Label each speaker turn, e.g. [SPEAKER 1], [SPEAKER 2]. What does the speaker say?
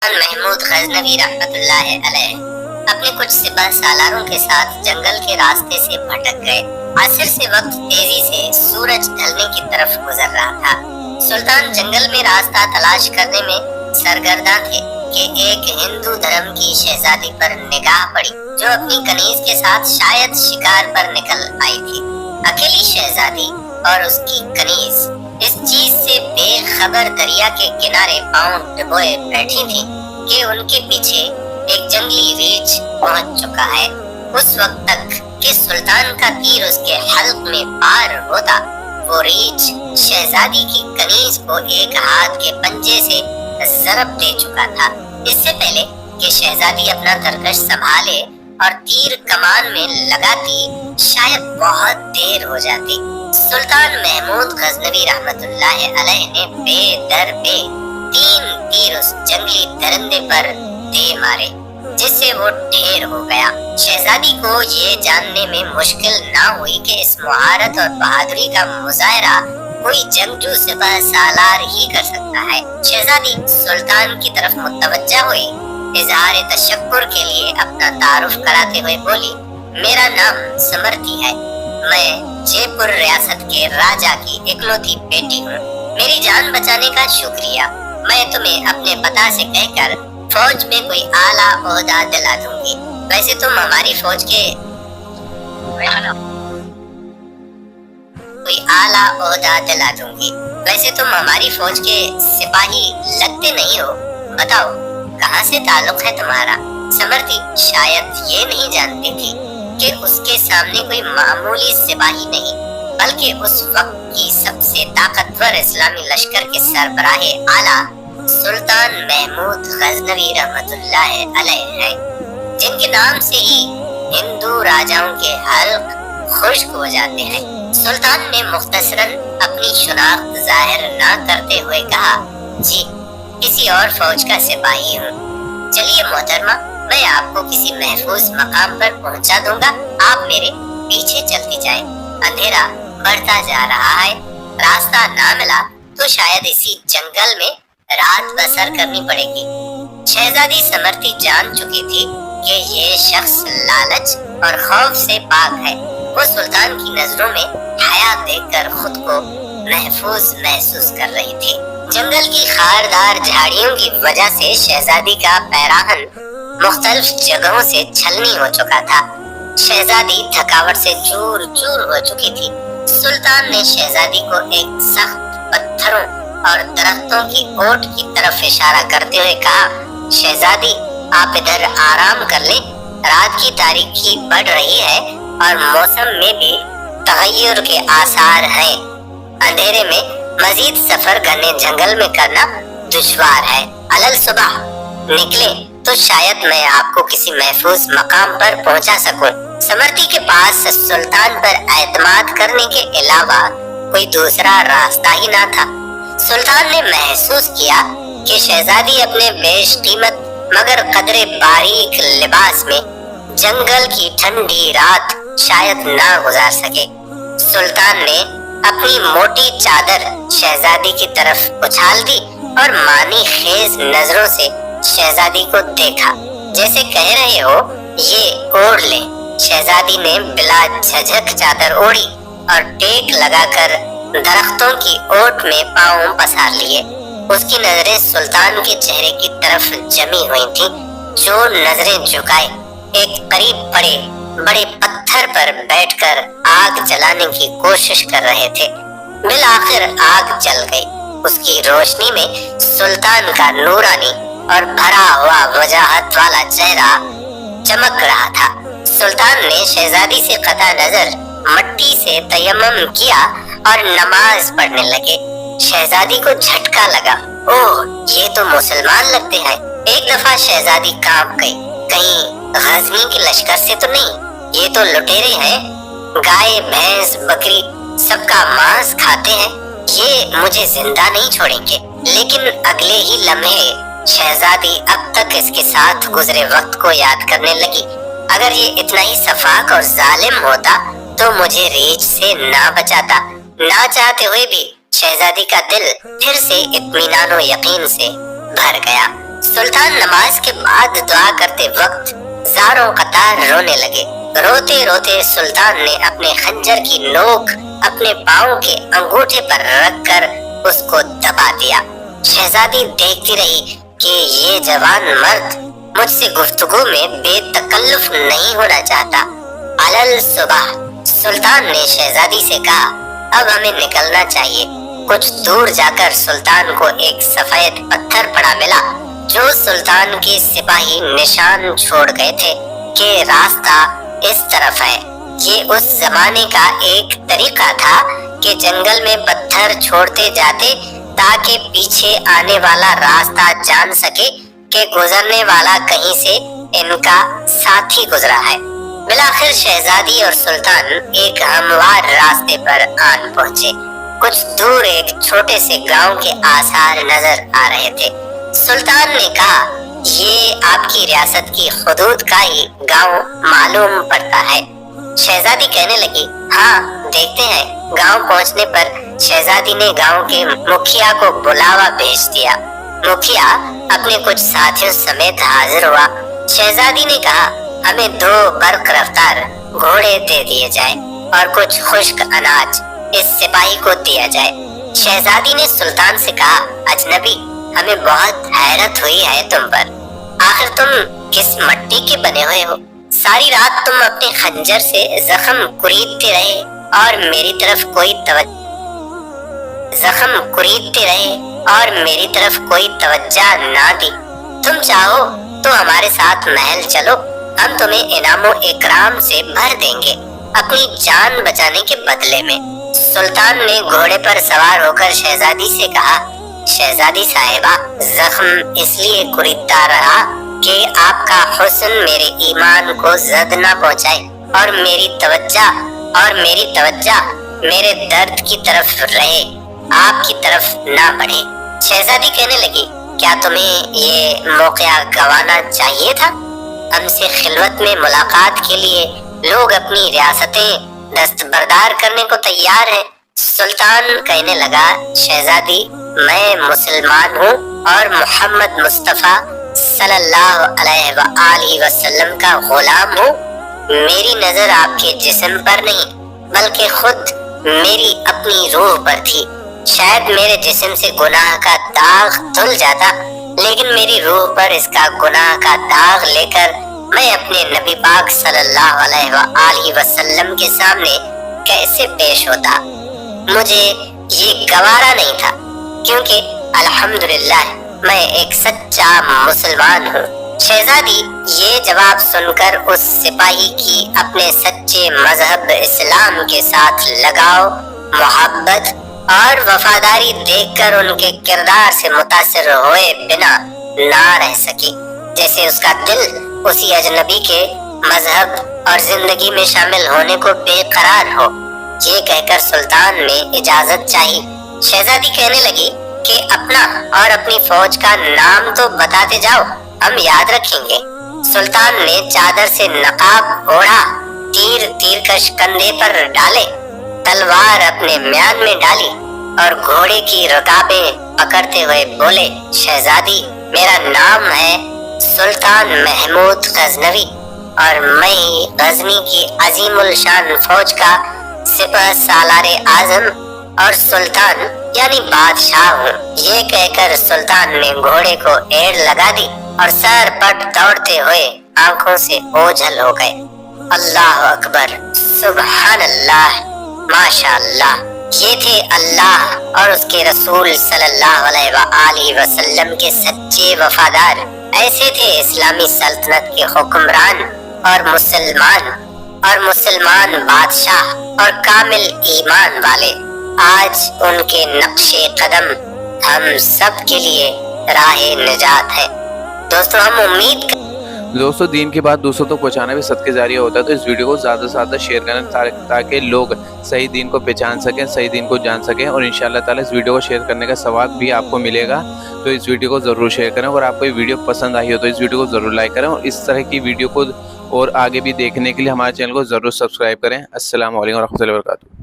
[SPEAKER 1] محمود غزنوی رحمت اللہ علیہ اپنے کچھ سپہ سالاروں کے ساتھ جنگل کے راستے سے بھٹک گئے۔ عصر سے وقت تیزی سے سورج ڈھلنے کی طرف گزر رہا تھا۔ سلطان جنگل میں راستہ تلاش کرنے میں سرگرداں تھے کہ ایک ہندو دھرم کی شہزادی پر نگاہ پڑی جو اپنی کنیز کے ساتھ شاید شکار پر نکل آئی تھی۔ اکیلی شہزادی اور اس کی کنیز اس چیز سے بے خبر دریا کے کنارے پاؤں ڈبوئے بیٹھی تھی کہ ان کے پیچھے ایک جنگلی ریچھ پہنچ چکا ہے۔ اس وقت تک کہ سلطان کا تیر اس کے حلق میں پار ہوتا، وہ ریچھ شہزادی کی کنیز کو ایک ہاتھ کے پنجے سے ضرب دے چکا تھا۔ اس سے پہلے کہ شہزادی اپنا ترکش سنبھالے اور تیر کمان میں لگاتی، شاید بہت دیر ہو جاتی۔ سلطان محمود غزنوی رحمت اللہ علیہ نے بے در بے 3 تیر اس جنگلی درندے پر دے مارے، جس سے وہ ڈھیر ہو گیا۔ شہزادی کو یہ جاننے میں مشکل نہ ہوئی کہ اس مہارت اور بہادری کا مظاہرہ کوئی جنگجو سپہ سالار ہی کر سکتا ہے۔ شہزادی سلطان کی طرف متوجہ ہوئی، اظہار تشکر کے لیے اپنا تعارف کراتے ہوئے بولی، میرا نام سمرتی ہے، میں جے پور ریاست کے راجا کی اکلوتی بیٹی ہوں۔ میری جان بچانے کا شکریہ۔ میں تمہیں اپنے پتہ سے کہہ کر فوج میں کوئی اعلیٰ عہدہ دلا دوں گی۔ ویسے تم ہماری فوج کے سپاہی لگتے نہیں ہو۔ بتاؤ کہاں سے تعلق ہے تمہارا؟ سمرتی شاید یہ نہیں جانتی تھی کہ اس کے سامنے کوئی معمولی سپاہی نہیں بلکہ اس وقت کی سب سے طاقتور اسلامی لشکر کے سربراہ اعلیٰ سلطان محمود غزنوی رحمت اللہ علیہ ہیں، جن کے نام سے ہی ہندو راجاؤں کے حلق خشک ہو جاتے ہیں۔ سلطان نے مختصراً اپنی شناخت ظاہر نہ کرتے ہوئے کہا، جی کسی اور فوج کا سپاہی ہوں۔ چلیے محترمہ، میں آپ کو کسی محفوظ مقام پر پہنچا دوں گا، آپ میرے پیچھے چلتی جائیں۔ اندھیرا بڑھتا جا رہا ہے، راستہ نہ ملا تو شاید اسی جنگل میں رات بسر کرنی پڑے گی۔ شہزادی سمرتی جان چکی تھی کہ یہ شخص لالچ اور خوف سے پاک ہے۔ وہ سلطان کی نظروں میں حیا دیکھ کر خود کو محفوظ محسوس کر رہی تھی۔ جنگل کی خاردار جھاڑیوں کی وجہ سے شہزادی کا پیراہن مختلف جگہوں سے چھلنی ہو چکا تھا۔ شہزادی تھکاوٹ سے چور چور ہو چکی تھی۔ سلطان نے شہزادی کو ایک سخت پتھروں اور درختوں کی اوٹ کی طرف اشارہ کرتے ہوئے کہا، شہزادی آپ ادھر آرام کر لیں، رات کی تاریکی بڑھ رہی ہے اور موسم میں بھی تغیر کے آثار ہیں۔ اندھیرے میں مزید سفر گھنے جنگل میں کرنا دشوار ہے۔ علل صبح نکلے تو شاید میں آپ کو کسی محفوظ مقام پر پہنچا سکوں۔ سمرتی کے پاس سلطان پر اعتماد کرنے کے علاوہ کوئی دوسرا راستہ ہی نہ تھا۔ سلطان نے محسوس کیا کہ شہزادی اپنے بیش قیمت مگر قدرے باریک لباس میں جنگل کی ٹھنڈی رات شاید نہ گزار سکے۔ سلطان نے اپنی موٹی چادر شہزادی کی طرف اچھال دی اور معنی خیز نظروں سے شہزادی کو دیکھا، جیسے کہہ رہے ہو یہ اوڑھ لیں۔ شہزادی نے بلا جھجک چادر اوڑھی اور ٹیک لگا کر درختوں کی اوٹ میں پاؤں پسار لیے۔ اس کی نظریں سلطان کے چہرے کی طرف جمی ہوئی تھیں، جو نظریں جھکائے ایک قریب پڑے بڑے پتھر پر بیٹھ کر آگ جلانے کی کوشش کر رہے تھے۔ بالآخر آگ جل گئی۔ اس کی روشنی میں سلطان کا نورانی اور بھرا ہوا وجاہت والا چہرہ چمک رہا تھا۔ سلطان نے شہزادی سے قطع نظر مٹی سے تیمم کیا اور نماز پڑھنے لگے۔ شہزادی کو جھٹکا لگا، اوہ یہ تو مسلمان لگتے ہیں۔ ایک دفعہ شہزادی کانپ گئی، کہیں غزنی کے لشکر سے تو نہیں؟ یہ تو لٹیرے ہیں، گائے بھینس بکری سب کا ماंس کھاتے ہیں، یہ مجھے زندہ نہیں چھوڑیں گے۔ لیکن اگلے ہی لمحے شہزادی اب تک اس کے ساتھ گزرے وقت کو یاد کرنے لگی، اگر یہ اتنا ہی سفاک اور ظالم ہوتا تو مجھے ریچھ سے نہ بچاتا۔ نہ چاہتے ہوئے بھی شہزادی کا دل پھر سے اطمینان و یقین سے بھر گیا۔ सुल्तान नमाज के बाद दुआ करते वक्त ज़ारों कतार रोने लगे। रोते रोते सुल्तान ने अपने खंजर की नोक अपने पाँव के अंगूठे पर रखकर उसको दबा दिया। शहजादी देखती रही कि ये जवान मर्द मुझसे गुफ्तगू में बेतकल्लुफ नहीं होना चाहता। अलल सुबह सुल्तान ने शहजादी से कहा, अब हमें निकलना चाहिए। कुछ दूर जाकर सुल्तान को एक सफेद पत्थर पड़ा मिला जो सुल्तान के सिपाही निशान छोड़ गए थे कि रास्ता इस तरफ है। ये उस जमाने का एक तरीका था कि जंगल में पत्थर छोड़ते जाते ताकि पीछे आने वाला रास्ता जान सके कि गुजरने वाला कहीं से इनका साथी गुजरा है। बिलाखिर शहजादी और सुल्तान एक हमवार रास्ते पर आन पहुंचे। कुछ दूर एक छोटे से गांव के आसार नजर आ रहे थे। सुल्तान ने कहा, ये आपकी रियासत की हुदूद का ही गांव मालूम पड़ता है। शहजादी कहने लगी, हाँ देखते हैं। गांव पहुंचने पर शहजादी ने गांव के मुखिया को बुलावा भेज दिया। मुखिया अपने कुछ साथियों समेत हाजिर हुआ। शहजादी ने कहा, हमें 2 बर्क रफ्तार घोड़े दे दिए जाए और कुछ खुश्क अनाज इस सिपाही को दिया जाए। शहजादी ने सुल्तान से कहा, अजनबी, हमें बहुत हैरत हुई है तुम पर। आखिर तुम किस मिट्टी के बने हुए हो? सारी रात तुम अपने खंजर से जख्म कुरीदते रहे और मेरी तरफ कोई तवज्जा ना दी। तुम चाहो तो हमारे साथ महल चलो, हम तुम्हें इनामो इकराम से भर देंगे अपनी जान बचाने के बदले में। सुल्तान ने घोड़े पर सवार होकर शहजादी से कहा, शहजादी साहिबा, जख्म इसलिए कुरीदता रहा कि आपका हुस्न मेरे ईमान को जद ना पहुंचाए और मेरी तवज्जा मेरे दर्द की तरफ रहे, आपकी तरफ ना बढ़े। शहजादी कहने लगी, क्या तुम्हें ये मौका गंवाना चाहिए था? हमसे खिलवत में मुलाकात के लिए लोग अपनी रियासतें दस्तबरदार करने को तैयार हैं। सुल्तान कहने लगा, शहजादी, मैं मुसलमान हूँ और मोहम्मद मुस्तफा सल्लल्लाहु अलैहि वसल्लम का गुलाम हूँ। मेरी नजर आपके जिस्म पर नहीं बल्कि खुद मेरी अपनी रूह पर थी। शायद मेरे जिस्म से गुनाह का दाग धुल जाता, लेकिन मेरी रूह पर इसका गुनाह का दाग लेकर मैं अपने नबी पाक सल्लल्लाहु अलैहि वसल्लम के सामने कैसे पेश होता? मुझे ये गवारा नहीं था, क्योंकि अल्हम्दुलिल्लाह मैं एक सच्चा मुसलमान हूँ। शहजादी ये जवाब सुनकर उस सिपाही की अपने सच्चे मजहब इस्लाम के साथ लगाव, मोहब्बत और वफादारी देखकर उनके किरदार से मुतासिर हुए बिना ना रह सकी। जैसे उसका दिल उसी अजनबी के मजहब और जिंदगी में शामिल होने को बेकरार हो। ये कहकर सुल्तान ने इजाजत चाही। शहजादी कहने लगी कि अपना और अपनी फौज का नाम तो बताते जाओ, हम याद रखेंगे। सुल्तान ने चादर से नकाब ओढ़ा, तीर कश कंधे पर डाले, तलवार अपने म्यान में डाली और घोड़े की रकाबें पकड़ते हुए बोले, शहजादी, मेरा नाम है सुल्तान महमूद गजनवी और मैं गजनी की अजीमुल शान फौज का सिपह सालारे आजम और सुल्तान यानी बादशाह हूँ। ये कहकर सुल्तान ने घोड़े को एड़ लगा दी और सर पट दौड़ते हुए आंखों से ओझल हो गए। अल्लाह अकबर, सुबहान अल्लाह, माशा अल्लाह। ये थे अल्लाह और उसके रसूल सल्लल्लाहु अलैहि वसल्लम के सच्चे वफादार। ऐसे थे इस्लामी सल्तनत के हुक्मरान और मुसलमान बादशाह और कामिल ईमान वाले। आज उनके नक्शे कदम हम सब के लिए राहे निजात है। दोस्तों, हम उम्मीद
[SPEAKER 2] दोस्तों, दीन की बात दूसरों तक पहुंचाना भी सदके जारिया होता है, तो इस वीडियो को ज़्यादा से ज़्यादा शेयर करें ताकि लोग सही दीन को पहचान सकें, सही दीन को जान सकें और इंशाअल्लाह ताला इस वीडियो को शेयर करने का सवाब भी आपको मिलेगा। तो इस वीडियो को ज़रूर शेयर करें और आपको ये वीडियो पसंद आई हो तो इस वीडियो को ज़रूर लाइक करें और इस तरह की वीडियो को और आगे भी देखने के लिए हमारे चैनल को ज़रूर सब्सक्राइब करें। अस्सलाम वालेकुम व रहमतुल्लाहि व बरकातुहू।